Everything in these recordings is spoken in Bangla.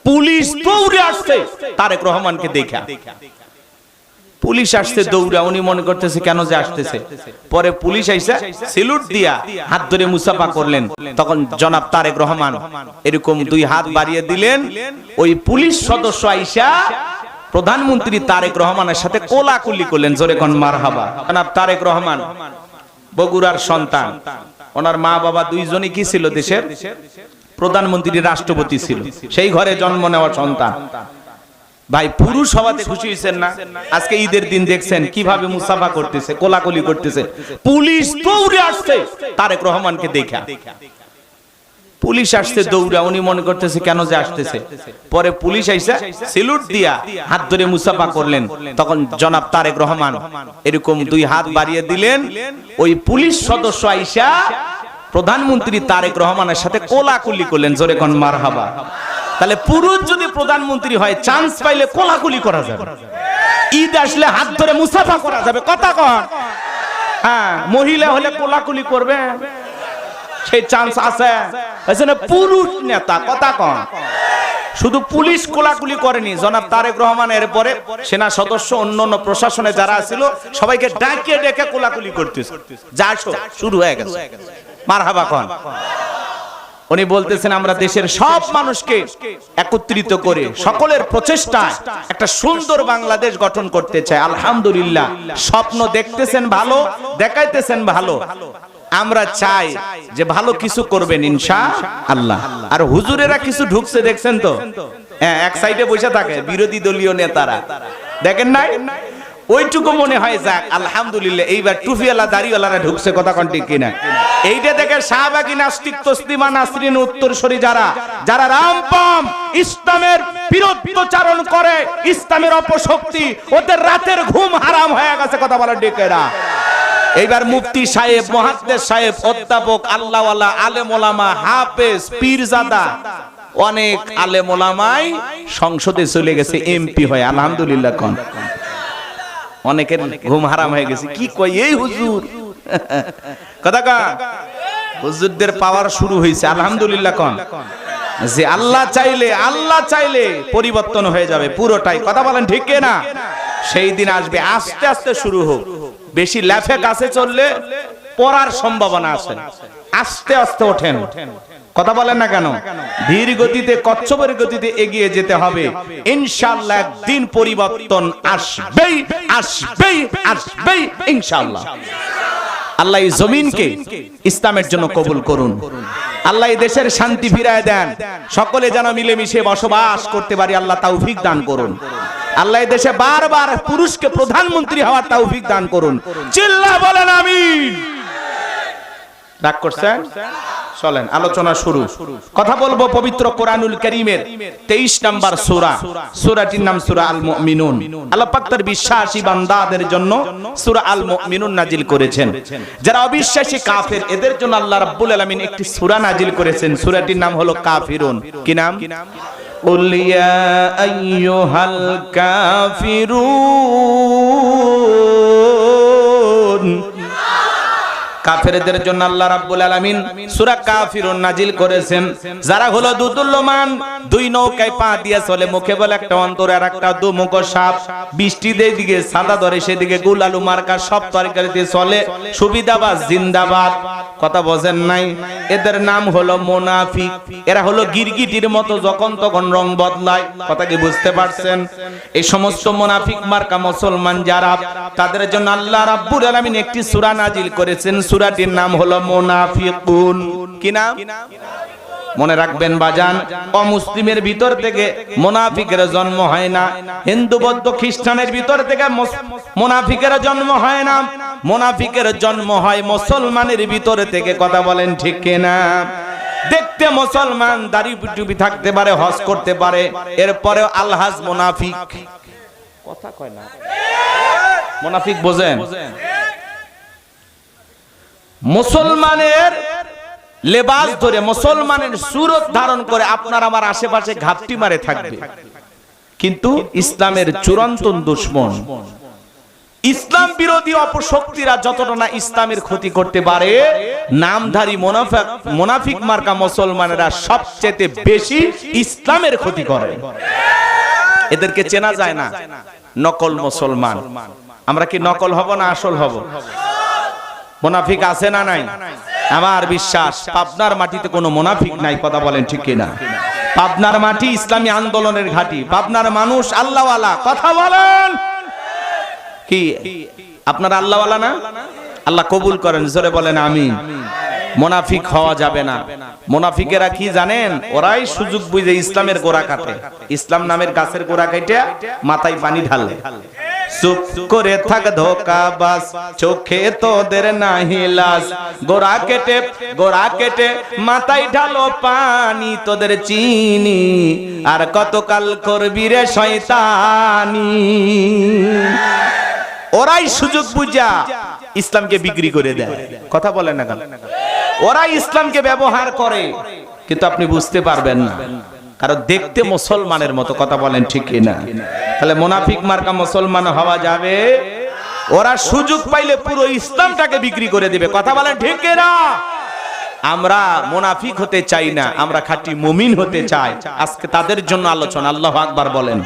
পুলিশ দৌড়ে আসছে তারেক রহমানকে দেখা। পুলিশ আসছে দৌড়া, উনি মনে করতেছে কেন যে আসতেছে। পরে পুলিশ আইসা সেলুট দিয়া হাত ধরে মুসাফা করলেন। তখন জনাব তারেক রহমান এরকম দুই হাত বাড়িয়ে দিলেন। ওই পুলিশ সদস্য আইসা প্রধানমন্ত্রী তারেক রহমানের সাথে কোলাকুলি করলেন। জোরে কোন মারহাবা। জনাব তারেক রহমান বগুড়ার সন্তান, ওনার মা বাবা দুইজনই কি ছিল, দেশের প্রধানমন্ত্রী, রাষ্ট্রপতি ছিল। সেই ঘরে জন্ম নেওয়া সন্তান। ভাই পুরুষ হওয়াতে খুশি হয়েছেন না? আজকে ঈদের দিন দেখছেন কিভাবে মুসাফা করতেছে, কোলাকুলি করতেছে। পুলিশ দৌড়ে আসছে তারেক রহমানকে দেখা। পুলিশ আসছে দৌড়া, উনি মনে করতেছে কেন যে আসতেছে। পরে পুলিশ আইসা সেলুট দিয়া হাত ধরে মুসাফা করলেন। তখন জনাব তারেক রহমান এরকম দুই হাত বাড়িয়ে দিলেন। ওই পুলিশ সদস্য আইসা প্রধানমন্ত্রী তারেক রহমানের সাথে কোলাকুলি করলেন। জোরে কোন মারহাবা। তাহলে পুরুষ যদি প্রধানমন্ত্রী হয়, চান্স পাইলে কোলাকুলি করা যাবে, ঈদ আসলে হাত ধরে মুসাফা করা যাবে। কথা কন। হ্যাঁ, মহিলা হলে কোলাকুলি করবে, সেই চান্স আছে। পুরুষ নেতা, কথা কন। শুধু পুলিশ কোলাকুলি করেনি, জনাব তারেক রহমান এর পরে সেনা সদস্য, অন্যান্য প্রশাসনে যারা ছিল সবাইকে ডাকিয়ে ডেকে কোলাকুলি করতেছে। যা শুরু হয়ে গেছে। মারহাবা কন। উনি বলতেছেন আমরা দেশের সব মানুষকে একত্রিত করে সকলের প্রচেষ্টায় একটা সুন্দর বাংলাদেশ গঠন করতে চাই। আলহামদুলিল্লাহ, স্বপ্ন দেখতেছেন ভালো, দেখাইতেছেন ভালো। আমরা চাই যে ভালো কিছু করবেন ইনশাআল্লাহ। আর হুজুরেরা কিছু ঢুকছে দেখছেন তো, এক সাইডে বসে থাকে বিরোধী দলীয় নেতারা, দেখেন নাই? ওইটুকু মনে হয় যাক আলহামদুলিল্লাহ, এইবার টুপিওয়ালা দাড়িওয়ালারা ঢুকছে। কথা কোন ঠিক কিনা? এইটা দেখে শাহবাগী নাস্তিক, তসলিমা নাসরিন, উত্তরসূরি যারা যারা রামপাম ইসলামের বিরুদ্ধাচরণ করে, ইসলামের অপশক্তি, ওদের রাতের ঘুম হারাম হয়ে গেছে। কথা বলা ঠিক না? এইবার মুফতি সাহেব, মুহাদ্দিস সাহেব, অধ্যাপক, আল্লাহওয়ালা, আলেম ওলামা, হাফেজ, পীরজাদা, অনেক আলেম ওলামাই সংসদে চলে গেছে এমপি হয়ে। আলহামদুলিল্লাহ কোন। অনেকের ঘুম হারাম হয়ে গেছে। কি কই এই হুজুর? কথা কা হুজুরদের পাওয়ার শুরু হয়েছে। আলহামদুলিল্লাহ কোন। যে আল্লাহ চাইলে পরিবর্তন হয়ে যাবে পুরোটাই। কথা বলেন ঠিক না? সেই দিন আসবে, আস্তে আস্তে শুরু হোক। বেশি লেফে কাছে চললে পড়ার সম্ভাবনা আছে। আস্তে আস্তে ওঠেন। কথা বলেন না কেন? ধীর গতিতে, কচ্ছপের গতিতে এগিয়ে যেতে হবে। ইনশাআল্লাহ একদিন পরিবর্তন আসবেই, আসবেই, আসবেই ইনশাআল্লাহ। আল্লাহ এই জমিনকে ইসলামের জন্য কবুল করুন। আল্লাহ এই দেশের শান্তি ফিরায় দেন। সকলে যেন মিলেমিশে বসবাস করতে পারি, আল্লাহ তৌফিক দান করুন। আল্লাহ এই দেশে বারবার পুরুষকে প্রধানমন্ত্রী হওয়ার তৌফিক দান করুন। চিল্লা বলেন আমিন। রাগ করছেন? চলেন আলোচনা শুরু। কথা বলবো পবিত্র কোরআনুল কারীমের 23 নম্বর সূরা। সূরাটির নাম সূরা আল মুমিনুন। আল্লাহ পাক তার বিশ্বাসী বান্দাদের জন্য সূরা আল মুমিনুন নাজিল করেছেন। যারা অবিশ্বাসী কাফের, এদের জন্য আল্লাহ রাব্বুল আলামিন একটি সূরা নাজিল করেছেন। সূরাটির নাম হলো কাফিরুন। কি নাম? কুল ইয়া আইয়ুহাল কাফিরুন। কাফেরদের জন্য আল্লাহ রাব্বুল আলামিন সূরা কাফিরুন নাজিল করেছেন। যারা হলো দুদুল্যমান, দুই নৌকায় পা দিয়ে চলে, মুখে বলে একটা, অন্তরে আর একটা, দুমুখ সাপ, বৃষ্টি দিকে সাদা ধরে সেদিকে গুল আলু মার্কা সব তরকারিতে চলে, সুবিধাবাজ জিন্দাবাদ। কথা বোঝেন নাই? এদের নাম হলো মুনাফিক। এরা হলো গিরগিটির মতো যখন তখন রং বদলায়। কথা কি বুঝতে পারছেন? এই সমস্ত মুনাফিক মার্কা মুসলমান যারা, তাদের জন্য আল্লাহ রাব্বুল আলামিন একটি সূরা নাজিল করেছেন। সূরাটির নাম হলো মুনাফিকুন। কি নাম? মনে রাখবেন বাজান, অমুসলিমের ভিতর থেকে মুনাফিকের জন্ম হয় না। হিন্দু, বৌদ্ধ, খ্রিস্টানের ভিতর থেকে মুনাফিকের জন্ম হয় না। মুনাফিকের জন্ম হয় মুসলমানের ভিতর থেকে। কথা বলেন ঠিক কিনা? দেখতে মুসলমান, দাড়ি টুপি থাকতে পারে, হজ করতে পারে, এরপরে আলহাজ মুনাফিক। কথা কয় না? মুনাফিক বোঝেন? মুসলমানের লেবাস ধরে, মুসলমানের সুরত ধারণ করে আপনার আমার আশেপাশে ঘাপটি মারে থাকবে, কিন্তু ইসলামের চূড়ান্ত দুশমন। ইসলাম বিরোধী অপশক্তিরা যতটা না ইসলামের ক্ষতি করতে পারে, নামধারী মুনাফিক মার্কা মুসলমানেরা সবচেয়ে বেশি ইসলামের ক্ষতি করে। এদেরকে চেনা যায় না, নকল মুসলমান। আমরা কি নকল হব না আসল হব? মুনাফিক আছে না নাই? আমার বিশ্বাস পাবনার মাটিতে কোনো মুনাফিক নাই। কথা বলেন ঠিক কিনা? পাবনার মাটি ইসলামী আন্দোলনের ঘাঁটি। পাবনার মানুষ আল্লাহওয়ালা। কথা বলেন কি আপনারা আল্লাহওয়ালা না? আল্লাহ কবুল করেন, জোরে বলেন আমিন। মুনাফিক হওয়া যাবে না। মুনাফিকেরা কি জানেন? ওরাই সুযোগ বুঝে ইসলামের গোড়া কাটে। ইসলাম নামের গাছের গোড়া কেটে মাথায় পানি ঢালে। চুপ করে থাক ধোঁকাবাজ, চোখে তোদের নাহি লাজ। গোড়া কেটে মাথায় ঢালো পানি, তোদের চিনি আর কতকাল করবি রে শয়তানি। ওরাই সুযোগ বুঝা ইসলামকে বিক্রি করে দেয়। কথা বলেন না কেন? ওরাই ইসলামকে ব্যবহার করে, কিন্তু আপনি বুঝতে পারবেন না, কারণ দেখতে মুসলমানের মতো। কথা বলেন ঠিক কিনা? তাহলে মুনাফিক মার্কা মুসলমান হওয়া যাবে? ওরা সুযোগ পাইলে পুরো ইসলামটাকে বিক্রি করে দিবে। কথা বলেন ঠিক কিনা? আমরা মুনাফিক হতে চাই না, আমরা খাঁটি মুমিন হতে চাই। আজকে তাদের জন্য আলোচনা। আল্লাহু আকবার বলেন।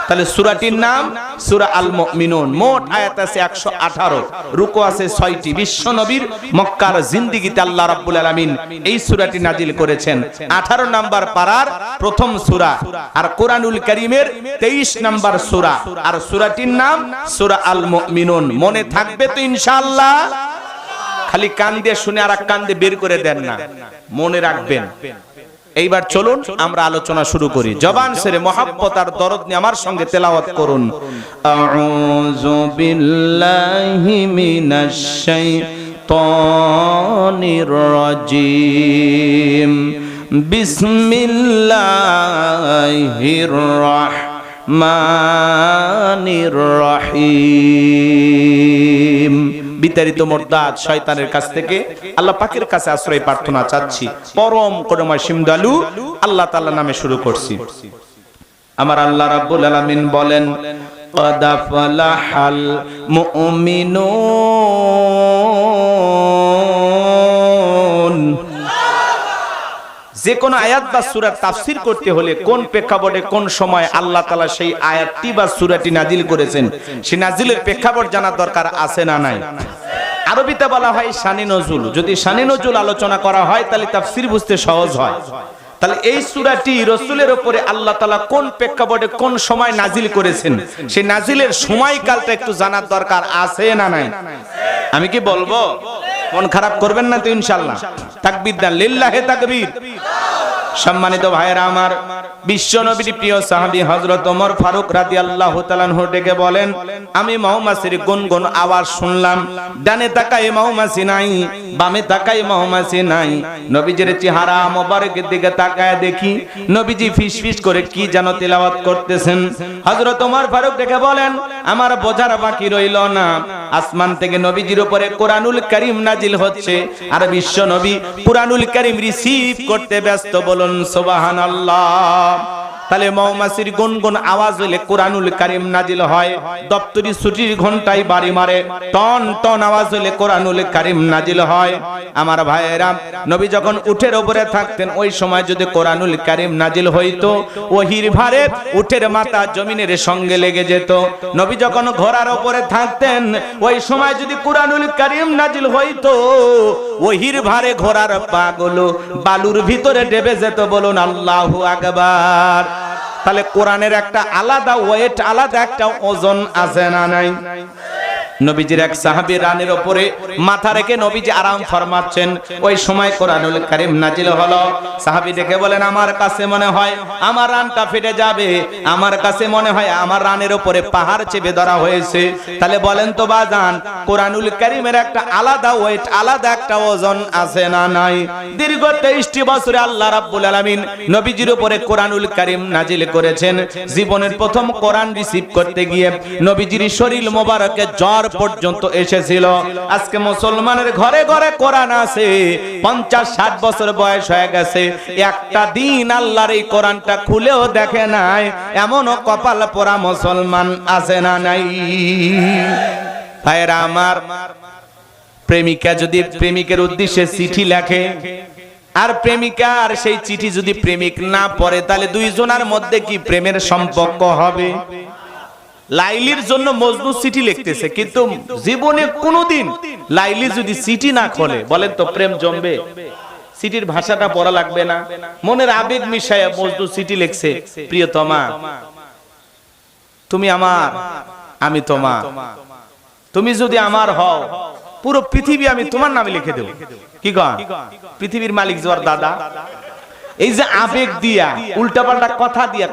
তাহলে সূরাটির নাম সূরা আল মুমিনুন। মোট আয়াত আছে 118, রুকু আছে 6টি। বিশ্ব নবীর মক্কার জিন্দেগিতে আল্লাহ রাব্বুল আলামিন এই সূরাটি নাজিল করেছেন। 18 নাম্বার পারার প্রথম সূরা, আর কোরআনুল কারীমের 23 নাম্বার সূরা। আর সূরাটির নাম সূরা আল মুমিনুন। মনে থাকবে তো ইনশাআল্লাহ? খালি কান দিয়ে শুনে আর এক কান দিয়ে বের করে দেন না, মনে রাখবেন। এইবার চলুন আমরা আলোচনা শুরু করি। জবান ছেড়ে মহব্বত আর দরদ নিয়ে আমার সঙ্গে তেলাওয়াত করুন। আউযু বিল্লাহি মিনাশ শাইতানির রাজিম। বিসমিল্লাহির রাহমানির রহিম। বিতাড়িত মুরতাদ শয়তানের কাছ থেকে আল্লাহ পাকের কাছে আশ্রয় প্রার্থনা চাচ্ছি। পরম করুণাময় সিমদালু আল্লাহ তাআলা নামে শুরু করছি। আমার আল্লাহ রাব্বুল আলামিন বলেন, قد أفلح المؤمنون। যে কোন আয়াত বা সূরার তাফসীর করতে হলে কোন প্রেক্ষাপটে কোন সময় আল্লাহ তাআলা সেই আয়াতটি বা সূরাটি নাজিল করেছেন, সেই নাজিলের প্রেক্ষাপট জানা দরকার আছে না নাই? আরবিতে বলা হয় শানে নজুল। যদি শানে নজুল আলোচনা করা হয় তাহলে তাফসীর বুঝতে সহজ হয়। তাহলে এই সূরাটি রাসূলের উপরে আল্লাহ তাআলা কোন প্রেক্ষাপটে কোন সময় নাজিল করেছেন, সেই নাজিলের সময়কালটা একটু জানার দরকার আছে না নাই? আমি কি বলবো? মন খারাপ করবেন না তো ইনশাআল্লাহ? তাকবীর দেন, লিল্লাহি তাকবীর। সম্মানিত ভাইরা আমার, বিশ্ব নবীর প্রিয় সাহাবী হযরত ওমর ফারুক রাদিয়াল্লাহু তাআলা আনহু ডেকে বলেন, আমি মৌমাছির গুনগুন আওয়াজ শুনলাম। ডানে তাকাই মৌমাছি নাই, বামে তাকাই মৌমাছি নাই। নবীজির চেহারা মোবারকের দিকে তাকায় দেখি নবীজি ফিসফিস করে কি যেন তেলাওয়াত করতেছেন। হযরত ওমর ফারুক ডেকে বলেন, আমার বোঝার বাকি রইল না, আসমান থেকে নবীজির উপরে কোরআনুল কারীম নাজিল হচ্ছে, আর বিশ্ব নবী কোরআনুল কারীম রিসিভ করতে ব্যস্ত। বলুন সুবহানাল্লাহ। তাহলে মৌমাছির গুনগুন আওয়াজ হইলে কোরআনুল কারীম নাজিল হয়। দপ্তরি ছুটির ঘন্টায় বাড়ি মারে, টন টন আওয়াজ হইলে কোরআনুল কারীম নাজিল হয়। আমার ভাইয়েরা, নবী যখন উটের উপরে থাকতেন ওই সময় যদি কোরআনুল কারীম নাজিল হইতো, ওহির ভারে উটের মাথা জমিনের সঙ্গে লেগে যেত। নবী যখন ঘোড়ার উপরে থাকতেন ওই সময় যদি কোরআনুল কারীম নাজিল হইতো, ওহির ভারে ঘোড়ার পাগুলো বালুর ভিতরে ডেবে যেত। বলুন আল্লাহু আকবার। তাহলে কোরআনের একটা আলাদা ওয়েট, আলাদা একটা ওজন আছে না নাই? নবীজির এক সাহাবী রানের উপরে মাথা রেখে নবীজি আরাম ফরমাচ্ছেন, ওই সময় কোরআনুল কারীম নাজিল হলো। সাহাবী দেখে বলেন, আমার কাছে মনে হয় আমার রানটা ফেটে যাবে, আমার কাছে মনে হয় আমার রানের উপরে পাহাড় চেপে ধরা হয়েছে। তাহলে বলেন তো বাজান, কোরআনুল কারীমের একটা আলাদা ওয়েট, আলাদা একটা ওজন আছে না নাই? দীর্ঘ 23টি বছরে আল্লাহ রাব্বুল আলামিন নবীজির উপরে কোরআনুল কারীম নাজিল করেছেন। জীবনের প্রথম কোরআন রিসিভ করতে গিয়ে নবীজির শরীর মোবারকে জ্বর জ্বর পর্যন্ত এসেছিল। আজকে মুসলমানের ঘরে ঘরে কোরআন আছে, 50-60 বছর বয়স হয়ে গেছে, একটা দিন আল্লাহর এই কোরআনটা খুলেও দেখে নাই, এমনও কপাল পোড়া মুসলমান আছে না নাই? ভাইরা আমার, প্রেমিকা যদি প্রেমিকের উদ্দেশ্যে চিঠি লেখে, আর প্রেমিকা আর সেই চিঠি যদি প্রেমিক না পড়ে, তাহলে দুইজনের মধ্যে কি প্রেমের সম্পর্ক হবে? লাইলির জন্য মজনু চিঠি লিখতেছে, কিন্তু জীবনে কোনোদিন লাইলি যদি চিঠি না খোলে, বলেন তো প্রেম জমবে? চিঠির ভাষাটা পড়া লাগবে না? মনের আবেগ মিশায়া মজনু চিঠি লিখছে, প্রিয়তমা তুমি আমার, আমি তোমার, তুমি যদি আমার হও, পুরো পৃথিবী আমি তোমার নামে লিখে দেব। কি কন? পৃথিবীর মালিক জোয়ার দাদা। এই যে আবেগ দিয়া, উল্টাপাল্টা কথা দিয়া